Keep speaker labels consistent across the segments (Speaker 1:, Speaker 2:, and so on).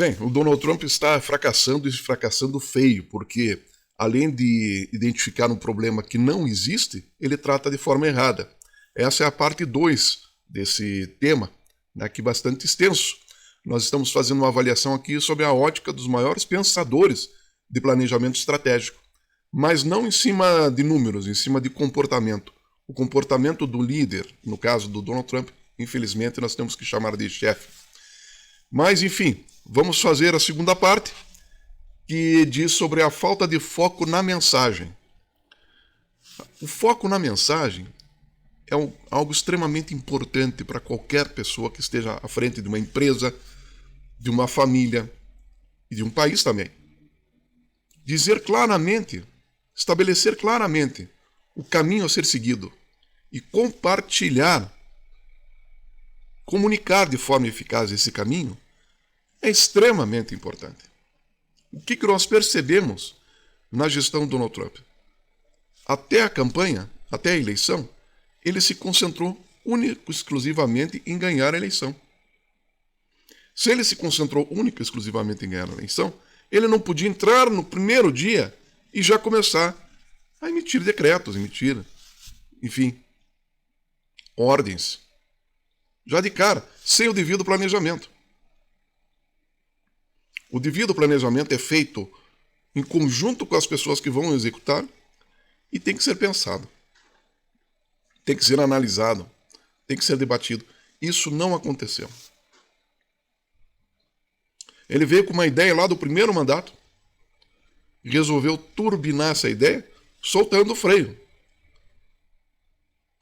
Speaker 1: Bem, o Donald Trump está fracassando e fracassando feio, porque além de identificar um problema que não existe, ele trata de forma errada. Essa é a parte 2 desse tema, né, aqui bastante extenso. Nós estamos fazendo uma avaliação aqui sobre a ótica dos maiores pensadores de planejamento estratégico, mas não em cima de números, em cima de comportamento. O comportamento do líder, no caso do Donald Trump, infelizmente nós temos que chamar de chefe. Mas, enfim, vamos fazer a segunda parte, que diz sobre a falta de foco na mensagem. O foco na mensagem é algo extremamente importante para qualquer pessoa que esteja à frente de uma empresa, de uma família e de um país também. Dizer claramente, estabelecer claramente o caminho a ser seguido e compartilhar, comunicar de forma eficaz esse caminho é extremamente importante. O que nós percebemos na gestão do Donald Trump? Até a campanha, até a eleição, ele se concentrou único e exclusivamente em ganhar a eleição. Se ele se concentrou único e exclusivamente em ganhar a eleição, ele não podia entrar no primeiro dia e já começar a emitir decretos, enfim, ordens. Já de cara, sem o devido planejamento. O devido planejamento é feito em conjunto com as pessoas que vão executar e tem que ser pensado. Tem que ser analisado. Tem que ser debatido. Isso não aconteceu. Ele veio com uma ideia lá do primeiro mandato e resolveu turbinar essa ideia soltando o freio.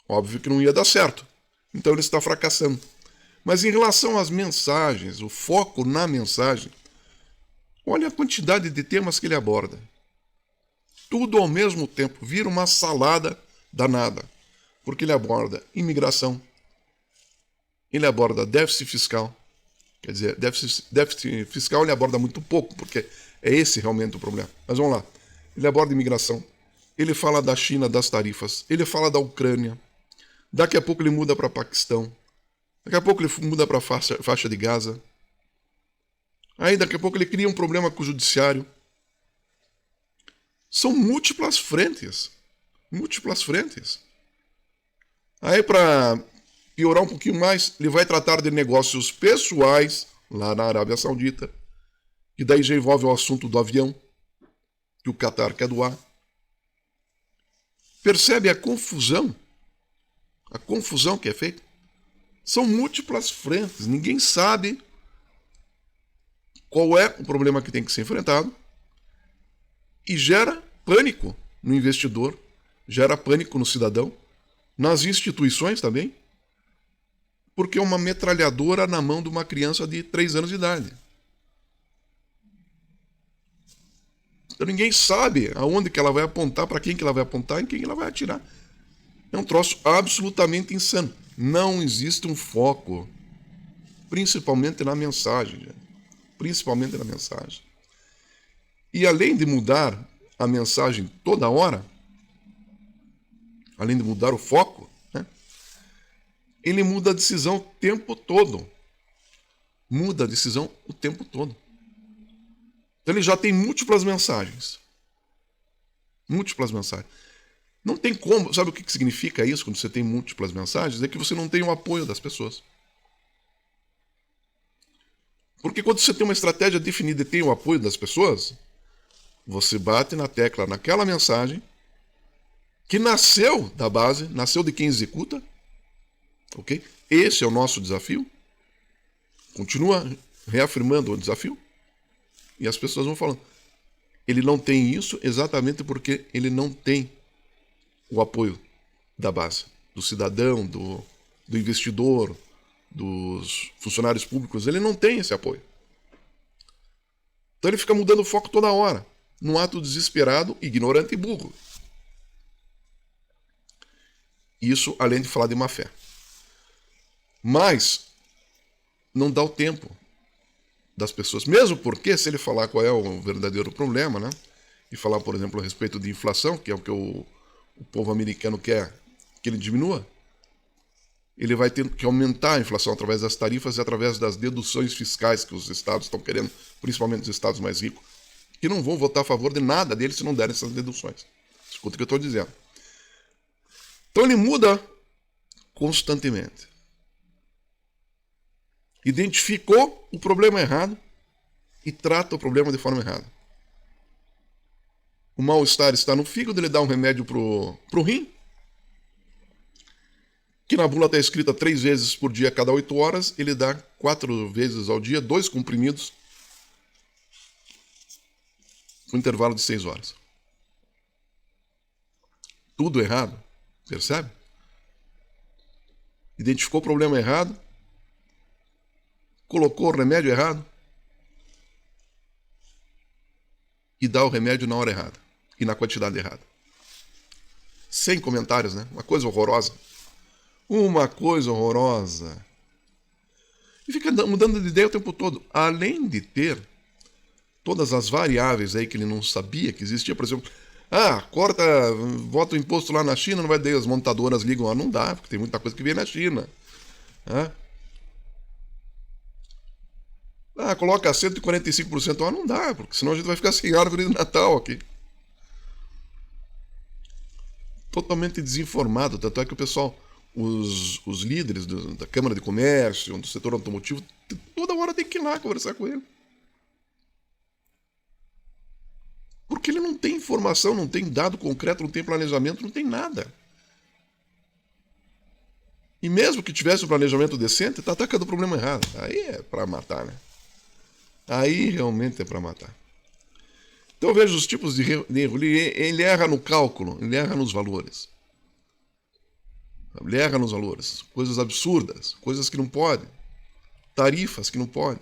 Speaker 1: Óbvio que não ia dar certo. Então ele está fracassando. Mas em relação às mensagens, o foco na mensagem, olha a quantidade de temas que ele aborda. Tudo ao mesmo tempo, vira uma salada danada. Porque ele aborda imigração, ele aborda déficit fiscal. Quer dizer, déficit fiscal ele aborda muito pouco, porque é esse realmente o problema. Mas vamos lá. Ele aborda imigração, ele fala da China, das tarifas, ele fala da Ucrânia. Daqui a pouco ele muda para Paquistão. Daqui a pouco ele muda para a faixa de Gaza. Aí daqui a pouco ele cria um problema com o judiciário. São múltiplas frentes. Múltiplas frentes. Aí para piorar um pouquinho mais, ele vai tratar de negócios pessoais lá na Arábia Saudita. E daí já envolve o assunto do avião que o Qatar quer doar. Percebe a confusão? A confusão que é feita? São múltiplas frentes. Ninguém sabe qual é o problema que tem que ser enfrentado e gera pânico no investidor, gera pânico no cidadão, nas instituições também, porque é uma metralhadora na mão de uma criança de 3 anos de idade. Então ninguém sabe aonde que ela vai apontar, para quem que ela vai apontar e em quem ela vai atirar. É um troço absolutamente insano. Não existe um foco, principalmente na mensagem, gente. Principalmente na mensagem. E além de mudar a mensagem toda hora, além de mudar o foco, né, ele muda a decisão o tempo todo. Muda a decisão o tempo todo. Então ele já tem múltiplas mensagens. Múltiplas mensagens. Não tem como. Sabe o que significa isso quando você tem múltiplas mensagens? É que você não tem o apoio das pessoas. Porque quando você tem uma estratégia definida e tem o apoio das pessoas, você bate na tecla naquela mensagem que nasceu da base, nasceu de quem executa, ok? Esse é o nosso desafio. Continua reafirmando o desafio e as pessoas vão falando. Ele não tem isso exatamente porque ele não tem o apoio da base, do cidadão, do investidor, dos funcionários públicos. Ele não tem esse apoio. Então ele fica mudando o foco toda hora, num ato desesperado, ignorante e burro. Isso além de falar de má fé. Mas não dá o tempo das pessoas, mesmo porque se ele falar qual é o verdadeiro problema, né, e falar, por exemplo, a respeito de inflação, que é o que o povo americano quer que ele diminua, ele vai ter que aumentar a inflação através das tarifas e através das deduções fiscais que os estados estão querendo principalmente os estados mais ricos, que não vão votar a favor de nada deles se não derem essas deduções. Escuta o que eu estou dizendo. Então ele muda constantemente. Identificou o problema errado e trata o problema de forma errada. O mal-estar está no fígado, ele dá um remédio pro rim, que na bula está escrita 3 vezes por dia a cada 8 horas, ele dá 4 vezes ao dia, 2 comprimidos, com intervalo de 6 horas. Tudo errado, percebe? Identificou o problema errado, colocou o remédio errado e dá o remédio na hora errada e na quantidade errada. Sem comentários, né? Uma coisa horrorosa. Uma coisa horrorosa. E fica mudando de ideia o tempo todo. Além de ter todas as variáveis aí que ele não sabia que existia, por exemplo, bota o imposto lá na China, não vai dar, as montadoras ligam lá, não dá, porque tem muita coisa que vem na China. Coloca 145% lá, não dá, porque senão a gente vai ficar sem árvore de Natal aqui. Totalmente desinformado, tanto é que o pessoal, os líderes da Câmara de Comércio, do setor automotivo, toda hora tem que ir lá conversar com ele. Porque ele não tem informação, não tem dado concreto, não tem planejamento, não tem nada. E mesmo que tivesse um planejamento decente, está atacando o problema errado. Aí é para matar, né? Aí realmente é para matar. Então veja os tipos de erro. Ele erra no cálculo, ele erra nos valores. Ele erra nos valores. Coisas absurdas, coisas que não pode. Tarifas que não pode.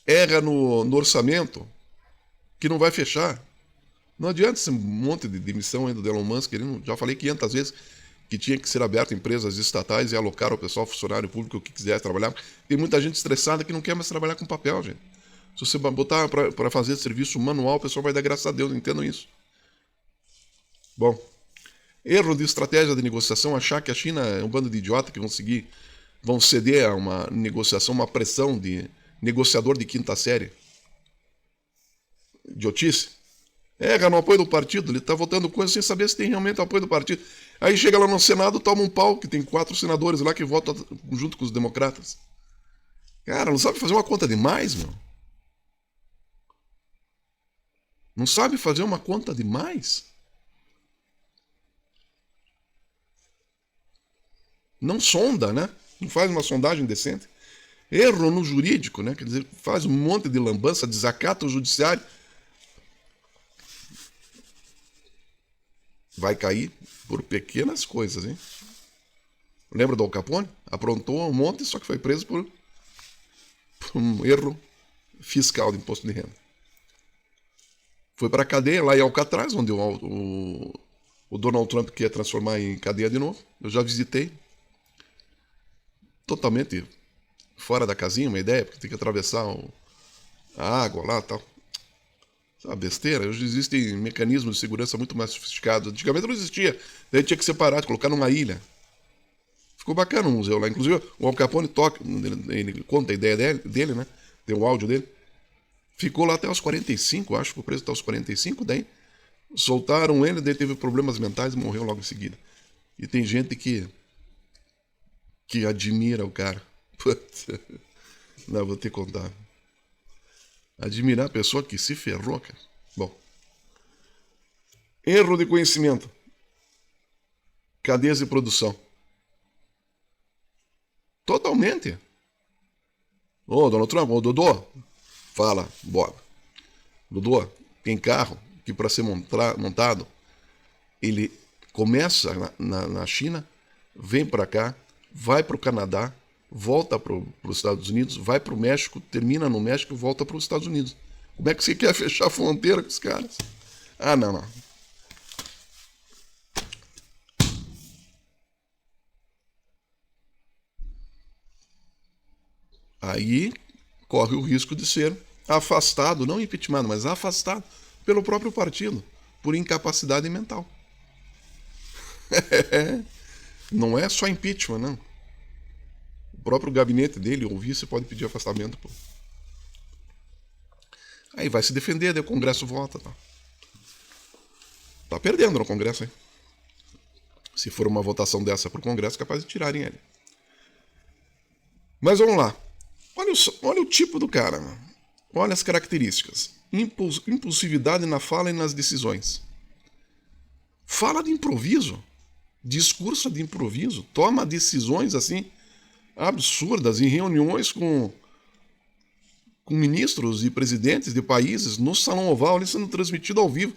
Speaker 1: Erra no orçamento, que não vai fechar. Não adianta esse monte de demissão aí do Elon Musk. Já falei 500 vezes que tinha que ser aberto empresas estatais e alocar ao pessoal, funcionário público que quisesse trabalhar. Tem muita gente estressada que não quer mais trabalhar com papel, gente. Se você botar para fazer serviço manual, o pessoal vai dar graças a Deus, entendam isso. Bom, erro de estratégia de negociação, achar que a China é um bando de idiota que vão ceder a uma negociação, uma pressão de negociador de quinta série. Idiotice. Erra no apoio do partido, ele está votando coisa sem saber se tem realmente o apoio do partido. Aí chega lá no Senado, toma um pau, que tem 4 senadores lá que votam junto com os democratas. Cara, não sabe fazer uma conta demais, meu? Não sabe fazer uma conta demais? Não sonda, né? Não faz uma sondagem decente. Erro no jurídico, né? Quer dizer, faz um monte de lambança, desacata o judiciário. Vai cair por pequenas coisas, hein? Lembra do Al Capone? Aprontou um monte, só que foi preso por um erro fiscal de imposto de renda. Foi para a cadeia, lá em Alcatraz, onde o Donald Trump quer transformar em cadeia de novo. Eu já visitei. Totalmente fora da casinha, uma ideia, porque tem que atravessar a água lá e tal. Uma besteira. Hoje existem mecanismos de segurança muito mais sofisticados. Antigamente não existia. Daí tinha que separar, colocar numa ilha. Ficou bacana o museu lá. Inclusive, o Al Capone ele conta a ideia dele, né? Tem o áudio dele. Ficou lá até os 45, acho que o preso até os 45, daí soltaram ele, daí teve problemas mentais e morreu logo em seguida. E tem gente que admira o cara. Não, vou te contar. Admirar a pessoa que se ferrou, cara. Bom. Erro de conhecimento. Cadeias de produção. Totalmente. Ô, Donald Trump, ô, Dodô. Fala, Bob. Dodô, tem carro que para ser montado, ele começa na China, vem para cá, vai para o Canadá, volta para os Estados Unidos, vai para o México, termina no México e volta para os Estados Unidos. Como é que você quer fechar a fronteira com os caras? Ah, não. Aí corre o risco de ser afastado, não impeachment, mas afastado pelo próprio partido, por incapacidade mental. Não é só impeachment, não. O próprio gabinete dele, ou vice, pode pedir afastamento. Pô. Aí vai se defender, daí o Congresso vota. Tá perdendo no Congresso, hein? Se for uma votação dessa pro Congresso, é capaz de tirarem ele. Mas vamos lá. Olha o tipo do cara. Olha as características. Impulsividade na fala e nas decisões. Fala de improviso. Discurso de improviso. Toma decisões assim absurdas em reuniões com ministros e presidentes de países no Salão Oval, ali sendo transmitido ao vivo.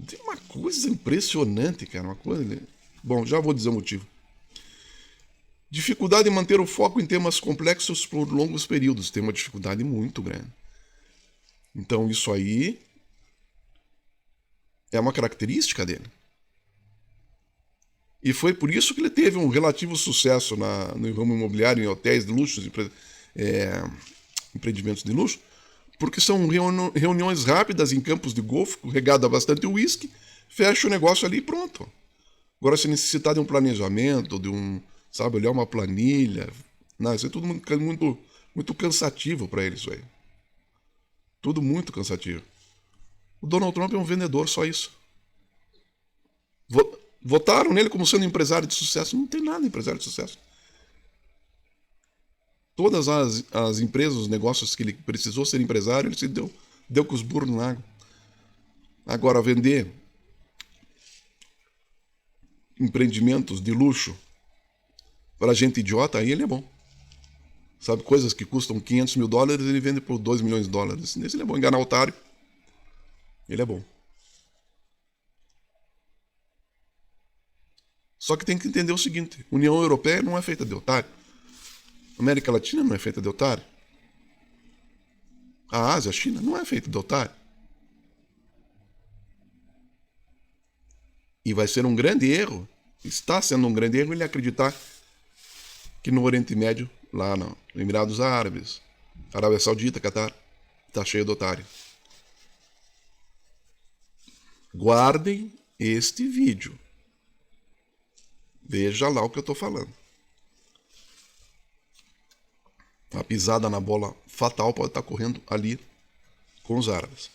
Speaker 1: Tem uma coisa impressionante, cara. Uma coisa... Bom, já vou dizer o motivo. Dificuldade em manter o foco em temas complexos por longos períodos. Tem uma dificuldade muito grande. Então isso aí é uma característica dele. E foi por isso que ele teve um relativo sucesso no ramo imobiliário, em hotéis de luxo, empreendimentos de luxo, porque são reuniões rápidas em campos de golfe, regado a bastante uísque, fecha o negócio ali e pronto. Agora, se necessitar de um planejamento, olhar uma planilha, não, isso é tudo muito, muito cansativo para ele, isso aí. Tudo muito cansativo. O Donald Trump é um vendedor, só isso. Votaram nele como sendo empresário de sucesso. Não tem nada de empresário de sucesso. Todas as empresas, os negócios que ele precisou ser empresário, ele se deu com os burros na água. Agora, vender empreendimentos de luxo para gente idiota, aí ele é bom. Sabe, coisas que custam $500 mil, ele vende por $2 milhões. Nesse ele é bom. Enganar otário, ele é bom. Só que tem que entender o seguinte: União Europeia não é feita de otário. América Latina não é feita de otário. A Ásia, a China, não é feita de otário. E vai ser um grande erro, está sendo um grande erro ele acreditar que no Oriente Médio, lá no Emirados Árabes, Arábia Saudita, Catar, está cheio de otário. Guardem este vídeo. Veja lá o que eu estou falando. A pisada na bola fatal pode estar correndo ali com os árabes.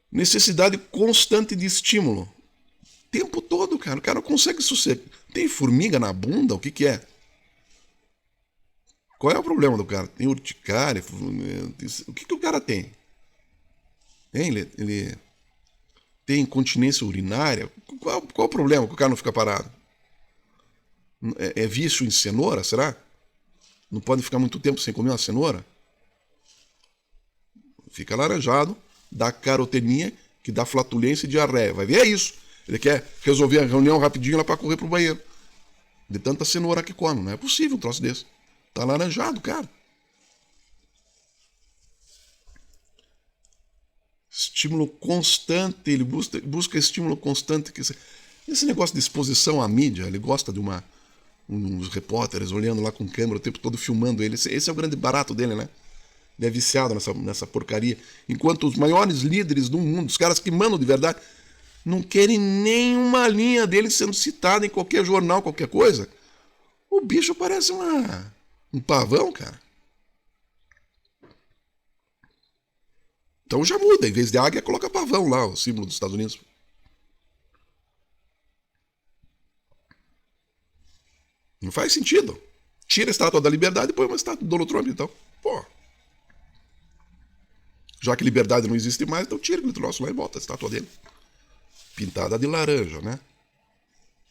Speaker 1: Necessidade constante de estímulo. O tempo todo, cara. O cara não consegue sossegar. Tem formiga na bunda? O que é? Qual é o problema do cara? Tem urticária? O que o cara tem? Ele tem incontinência urinária? Qual o problema que o cara não fica parado? É vício em cenoura, será? Não pode ficar muito tempo sem comer uma cenoura? Fica alaranjado, dá carotenia, que dá flatulência e diarreia. Vai ver, é isso. Ele quer resolver a reunião rapidinho lá para correr pro banheiro. De tanta cenoura que come. Não é possível um troço desse. Tá alaranjado, cara. Estímulo constante. Ele busca estímulo constante. Esse negócio de exposição à mídia, ele gosta de uns repórteres olhando lá com câmera o tempo todo filmando ele. Esse é o grande barato dele, né? Ele é viciado nessa porcaria. Enquanto os maiores líderes do mundo, os caras que mandam de verdade, não querem nenhuma linha dele sendo citada em qualquer jornal, qualquer coisa. O bicho parece um pavão, cara. Então já muda. Em vez de águia, coloca pavão lá, o símbolo dos Estados Unidos. Não faz sentido. Tira a estátua da Liberdade e põe uma estátua do Donald Trump, então. Pô. Já que liberdade não existe mais, então tira aquele troço lá e bota a estátua dele. Pintada de laranja, né?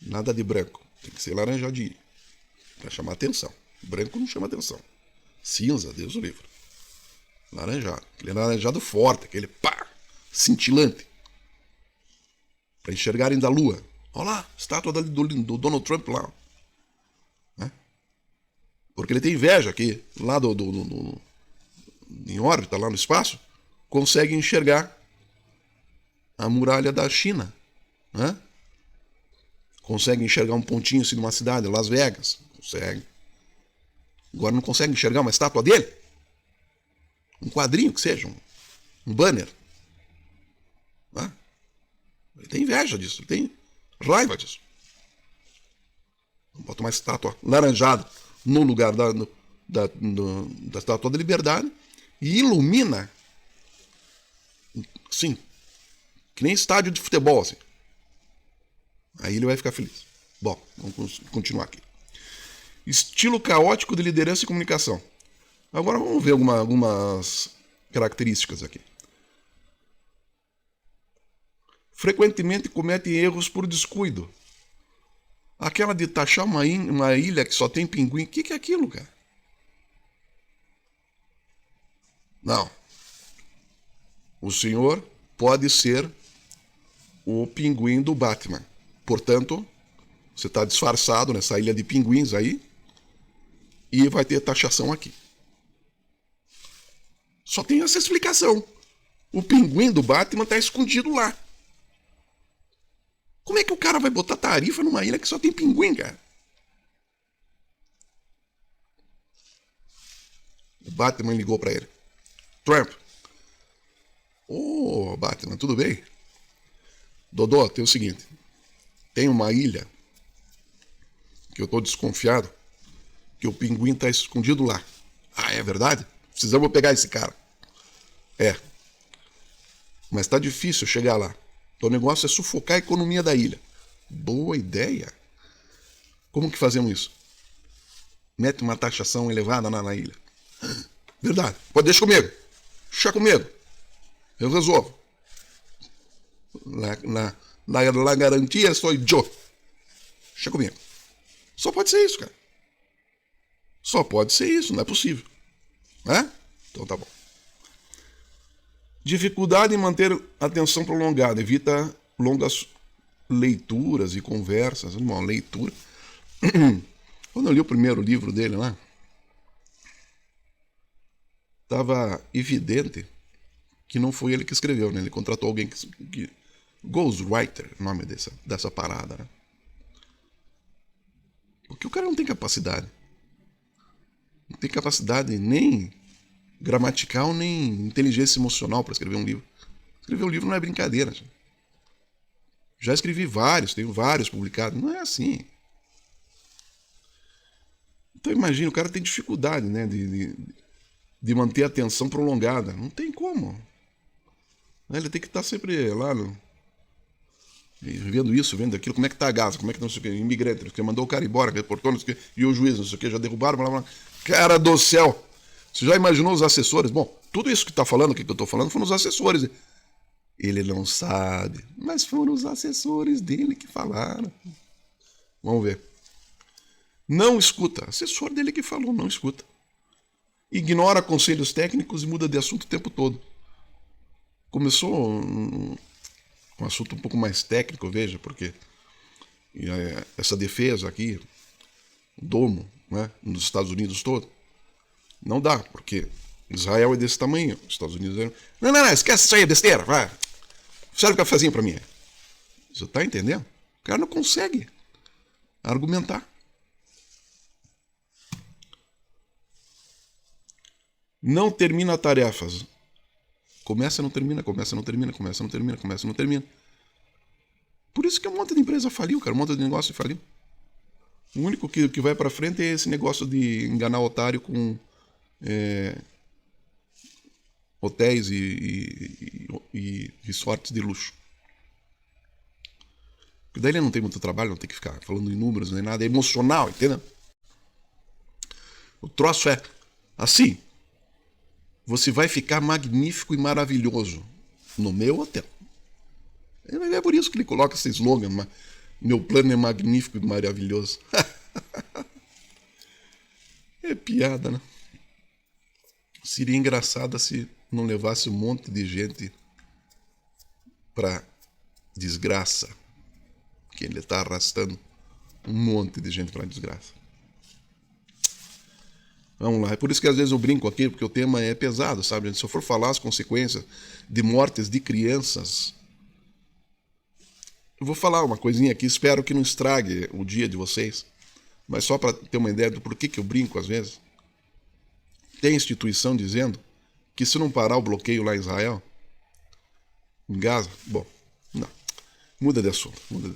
Speaker 1: Nada de branco. Tem que ser laranjadinho. Pra chamar atenção. Branco não chama atenção. Cinza, Deus o livre. Laranjado. Aquele laranjado forte, aquele pá, cintilante. Pra enxergarem da lua. Olha lá, estátua do Donald Trump lá. Né? Porque ele tem inveja que lá em órbita, lá no espaço, consegue enxergar a muralha da China. Né? Consegue enxergar um pontinho assim de uma cidade, Las Vegas. Consegue. Agora não consegue enxergar uma estátua dele? Um quadrinho que seja, um banner. Né? Ele tem inveja disso, ele tem raiva disso. Bota uma estátua laranjada no lugar da Estátua da Liberdade e ilumina, sim, que nem estádio de futebol, assim. Aí ele vai ficar feliz. Bom, vamos continuar aqui. Estilo caótico de liderança e comunicação. Agora vamos ver algumas características aqui. Frequentemente comete erros por descuido. Aquela de taxar uma ilha que só tem pinguim. O que é aquilo, cara? Não. O senhor pode ser o pinguim do Batman. Portanto, você está disfarçado nessa ilha de pinguins aí e vai ter taxação aqui. Só tem essa explicação. O pinguim do Batman está escondido lá. Como é que o cara vai botar tarifa numa ilha que só tem pinguim, cara? O Batman ligou para ele. Trump. Ô, Batman, tudo bem? Dodô, tem o seguinte. Tem uma ilha que eu tô desconfiado que o pinguim tá escondido lá. Ah, é verdade? Precisamos pegar esse cara. É. Mas tá difícil chegar lá. Então o negócio é sufocar a economia da ilha. Boa ideia. Como que fazemos isso? Mete uma taxação elevada na ilha. Verdade. Pode deixar comigo. Deixa comigo. Eu resolvo. La garantia sou eu. Deixa comigo. Só pode ser isso, cara. Só pode ser isso, não é possível. Né? Então tá bom. Dificuldade em manter atenção prolongada. Evita longas leituras e conversas. Uma leitura. Quando eu li o primeiro livro dele lá, estava evidente que não foi ele que escreveu, né? Ele contratou alguém que Ghostwriter, nome dessa parada, né? Porque o cara não tem capacidade. Não tem capacidade nem gramatical, nem inteligência emocional para escrever um livro. Escrever um livro não é brincadeira, gente. Já escrevi vários, tenho vários publicados. Não é assim. Então imagina, o cara tem dificuldade, né, de manter a atenção prolongada. Não tem como. Ele tem que estar sempre lá, vendo isso, vendo aquilo, como é que tá a Gaza, como é que não sei o que, imigrante, que mandou o cara embora, reportou, não sei o que, e o juiz, não sei o que, já derrubaram, blá, blá. Cara do céu! Você já imaginou os assessores? Bom, tudo isso que tá falando, que eu tô falando, foram os assessores. Ele não sabe, mas foram os assessores dele que falaram. Vamos ver. Não escuta. Assessor dele que falou, não escuta. Ignora conselhos técnicos e muda de assunto o tempo todo. Começou um assunto um pouco mais técnico, veja, porque essa defesa aqui, domo, né, nos Estados Unidos todo, não dá, porque Israel é desse tamanho, os Estados Unidos é... Não, esquece isso aí, besteira, vai. Serve um cafezinho pra mim. Você tá entendendo? O cara não consegue argumentar. Não termina tarefas. Começa, não termina, começa, não termina, começa, não termina, começa, não termina. Por isso que um monte de empresa faliu, cara, um monte de negócio faliu. O único que vai pra frente é esse negócio de enganar o otário com hotéis e resorts de luxo. Porque daí ele não tem muito trabalho, não tem que ficar falando em números nem nada, é emocional, entendeu? O troço é assim. Você vai ficar magnífico e maravilhoso no meu hotel. É por isso que ele coloca esse slogan, meu plano é magnífico e maravilhoso. É piada, né? Seria engraçado se não levasse um monte de gente pra desgraça. Que ele tá arrastando um monte de gente pra desgraça. Vamos lá, é por isso que às vezes eu brinco aqui, porque o tema é pesado, sabe? Se eu for falar as consequências de mortes de crianças, eu vou falar uma coisinha aqui, espero que não estrague o dia de vocês, mas só para ter uma ideia do porquê que eu brinco às vezes. Tem instituição dizendo que se não parar o bloqueio lá em Israel, em Gaza, bom, não, muda de assunto, vamos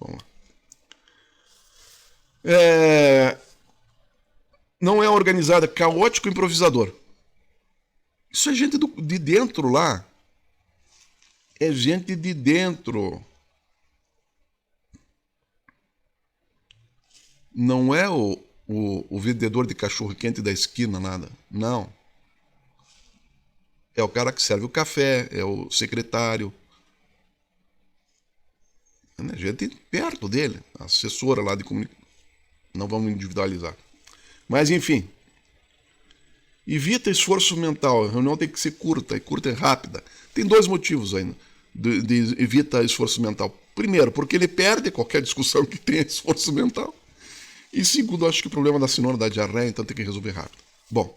Speaker 1: lá. Não é organizada, caótico e improvisador. Isso é gente de dentro lá. É gente de dentro. Não é o vendedor de cachorro-quente da esquina, nada. Não. É o cara que serve o café, é o secretário. É gente perto dele. A assessora lá de comunicação. Não vamos individualizar. Mas, enfim. Evita esforço mental. A reunião tem que ser curta, e curta e rápida. Tem dois motivos ainda de evita esforço mental. Primeiro, porque ele perde qualquer discussão que tenha esforço mental. E segundo, acho que o problema da sinora da diarreia, então tem que resolver rápido. Bom,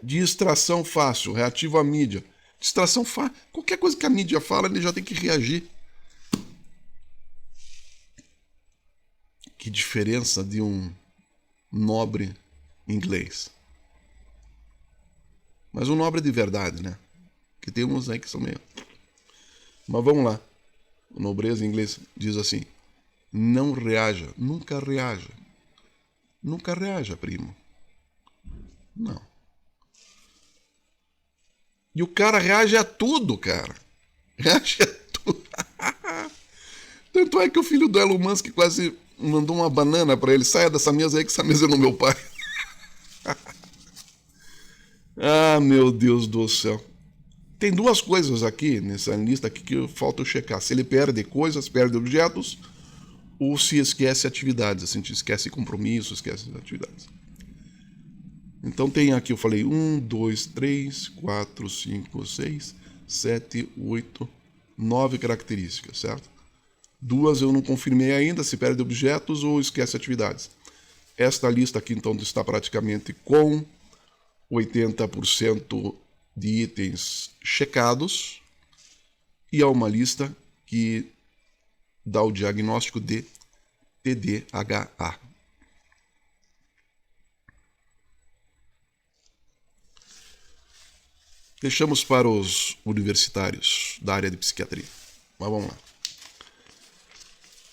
Speaker 1: distração fácil, reativo à mídia. Distração fácil. Qualquer coisa que a mídia fala, ele já tem que reagir. Que diferença de um nobre inglês. Mas um nobre de verdade, né? Que tem uns aí que são meio... Mas vamos lá. O nobreza em inglês diz assim: não reaja, nunca reaja. Nunca reaja, primo. Não. E o cara reage a tudo, cara. Reage a tudo. Tanto é que o filho do Elon Musk quase mandou uma banana pra ele. Saia dessa mesa aí que essa mesa é do meu pai. Ah, meu Deus do céu. Tem duas coisas aqui nessa lista aqui que falta eu checar. Se ele perde coisas, perde objetos, ou se esquece atividades. Assim, esquece compromissos, esquece atividades. Então tem aqui, eu falei 1, 2, 3, 4, 5, 6, 7, 8, 9 características, certo? Duas eu não confirmei ainda, se perde objetos ou esquece atividades. Esta lista aqui então está praticamente com 80% de itens checados e é uma lista que dá o diagnóstico de TDAH. Deixamos para os universitários da área de psiquiatria. Mas vamos lá.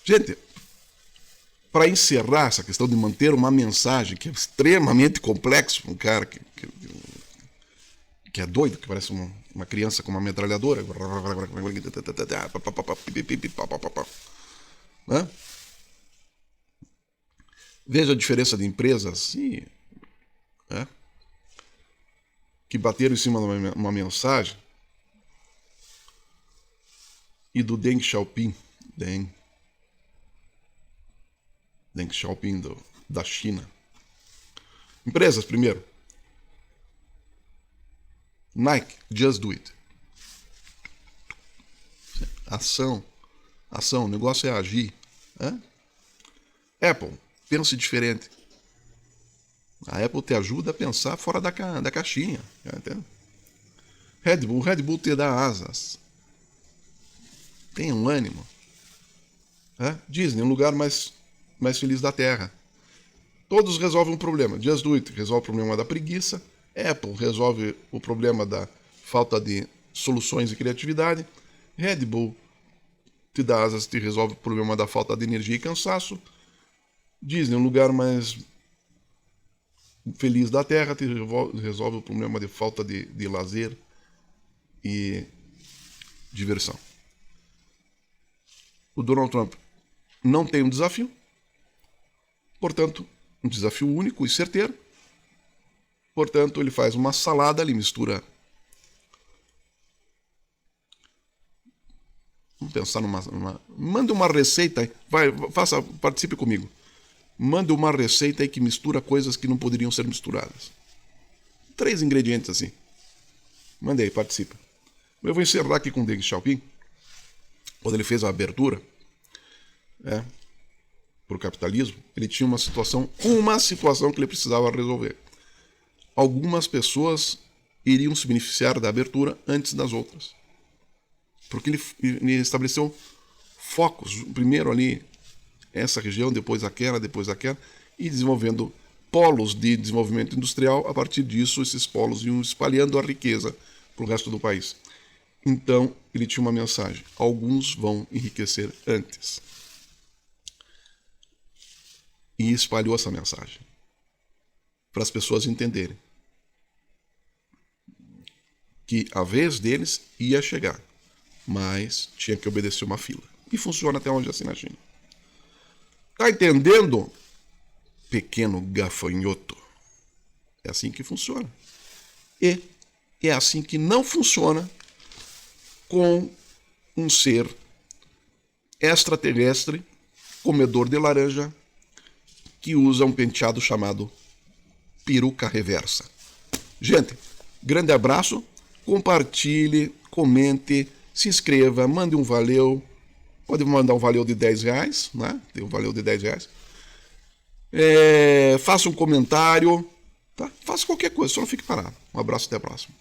Speaker 1: Gente, para encerrar essa questão de manter uma mensagem que é extremamente complexo, um cara que é doido, que parece uma criança com uma metralhadora. Né? Veja a diferença de empresas que bateram em cima de uma mensagem e do Deng Xiaoping. Deng Xiaoping da China. Empresas, primeiro. Nike, just do it. Ação, o negócio é agir. Apple, pense diferente. A Apple te ajuda a pensar fora da caixinha. Entende? Red Bull te dá asas. Tenha um ânimo. Disney, um lugar mais feliz da Terra. Todos resolvem um problema. Just do it resolve o problema da preguiça. Apple resolve o problema da falta de soluções e criatividade. Red Bull te dá asas, te resolve o problema da falta de energia e cansaço. Disney, um lugar mais feliz da Terra, te resolve o problema de falta de lazer e diversão. O Donald Trump não tem um desafio, portanto, um desafio único e certeiro. Portanto, ele faz uma salada, ele mistura. Vamos pensar manda uma receita aí. Participe comigo. Manda uma receita aí que mistura coisas que não poderiam ser misturadas. 3 ingredientes assim. Manda aí, participa. Eu vou encerrar aqui com o Deng Xiaoping. Quando ele fez a abertura para o capitalismo, ele tinha uma situação que ele precisava resolver. Algumas pessoas iriam se beneficiar da abertura antes das outras. Porque ele estabeleceu focos. Primeiro ali, essa região, depois aquela, e desenvolvendo polos de desenvolvimento industrial. A partir disso, esses polos iam espalhando a riqueza para o resto do país. Então, ele tinha uma mensagem: alguns vão enriquecer antes. E espalhou essa mensagem para as pessoas entenderem. que a vez deles ia chegar, mas tinha que obedecer uma fila. E funciona até hoje assim na China. Tá entendendo, pequeno gafanhoto? É assim que funciona. E é assim que não funciona com um ser extraterrestre, comedor de laranja, que usa um penteado chamado peruca reversa. Gente, grande abraço, compartilhe, comente, se inscreva, mande um valeu. Pode mandar um valeu de R$10, né? Tem um valeu de R$10. Faça um comentário, tá? Faça qualquer coisa, só não fique parado. Um abraço, até a próxima.